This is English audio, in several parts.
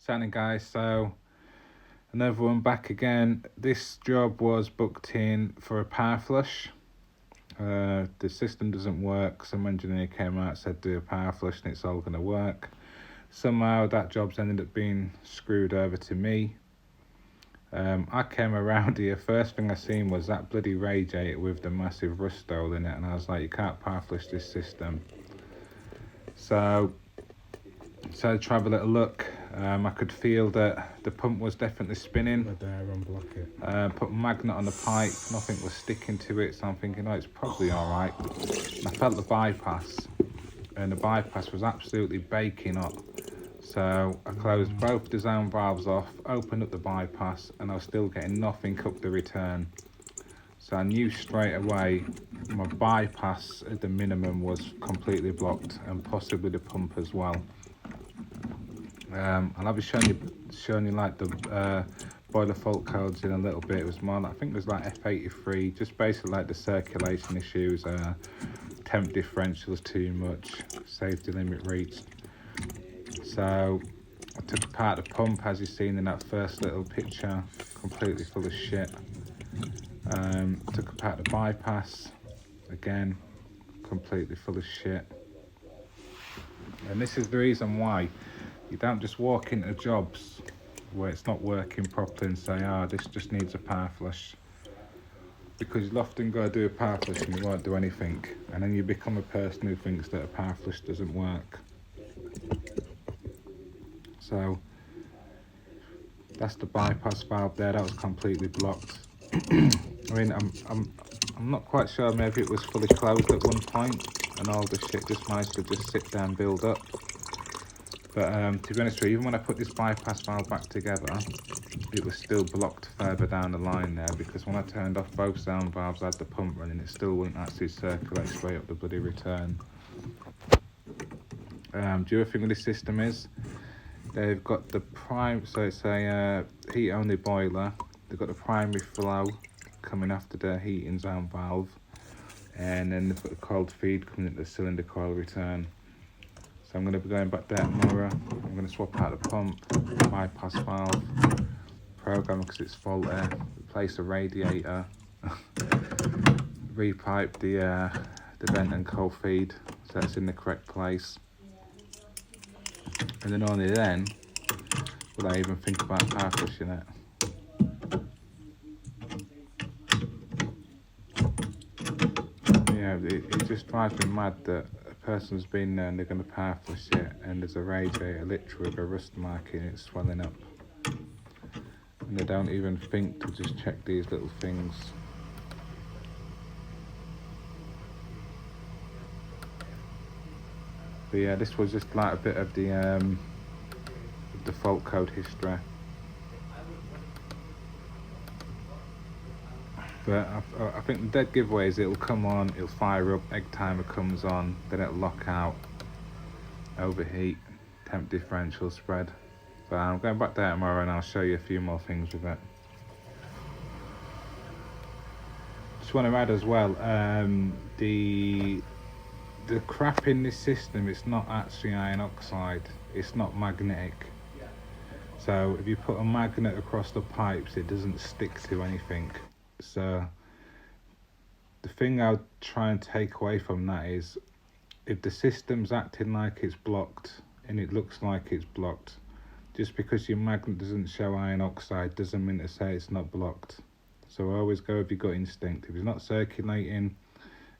What's guys? So another one back again. This job was booked in for a power flush. The system doesn't work. Some engineer came out, said do a power flush and it's all going to work. Somehow that job's ended up being screwed over to me. I came around here, first thing I seen was that bloody radiator with the massive rust hole in it, and I was like, you can't power flush this system. So I tried to have a little look. I could feel that the pump was definitely spinning. Unblock it. Put a magnet on the pipe, nothing was sticking to it, so I'm thinking, oh, it's probably alright. I felt the bypass, and the bypass was absolutely baking up. So I closed both the zone valves off, opened up the bypass, and I was still getting nothing up the return. So I knew straight away my bypass at the minimum was completely blocked, and possibly the pump as well. I'll be showing you like the boiler fault codes in a little bit. It was more like, I think it was like F83, just basically like the circulation issues, temp differentials too much, safety limit reached. So I took apart the pump, as you've seen in that first little picture, completely full of shit. Took apart the bypass, again, completely full of shit. And this is the reason why you don't just walk into jobs where it's not working properly and say, this just needs a power flush. Because you'll often go do a power flush and you won't do anything. And then you become a person who thinks that a power flush doesn't work. So that's the bypass valve there, that was completely blocked. I mean, I'm not quite sure, maybe it was fully closed at one point and all the shit just managed to just sit there and build up. But to be honest with you, even when I put this bypass valve back together, it was still blocked further down the line there, because when I turned off both zone valves, I had the pump running, it still wouldn't actually circulate straight up the bloody return. The other thing with this system is, they've got the so it's a heat only boiler. They've got the primary flow coming after the heating zone valve, and then they've got the cold feed coming into the cylinder coil return. So I'm going to be going back there tomorrow. I'm going to swap out the pump, bypass valve, program because it's faulty, replace the radiator, repipe the vent and cold feed so it's in the correct place. And then only then will I even think about power flushing it. Yeah, it just drives me mad that a person's been there and they're going to power flush it and there's a radiator literally with a rust mark in it swelling up. And they don't even think to just check these little things. But yeah, this was just like a bit of the fault code history. But I think the dead giveaway is it'll come on, it'll fire up, egg timer comes on, then it'll lock out, overheat, temp differential spread. But I'm going back there tomorrow and I'll show you a few more things with it. Just want to add as well, the crap in this system, it's not actually iron oxide, it's not magnetic. So if you put a magnet across the pipes, it doesn't stick to anything. So the thing I would try and take away from that is, if the system's acting like it's blocked and it looks like it's blocked, just because your magnet doesn't show iron oxide doesn't mean to say it's not blocked. So always go with your gut instinct. If it's not circulating,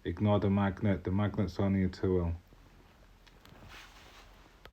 ignore the magnet. The magnet's only a tool.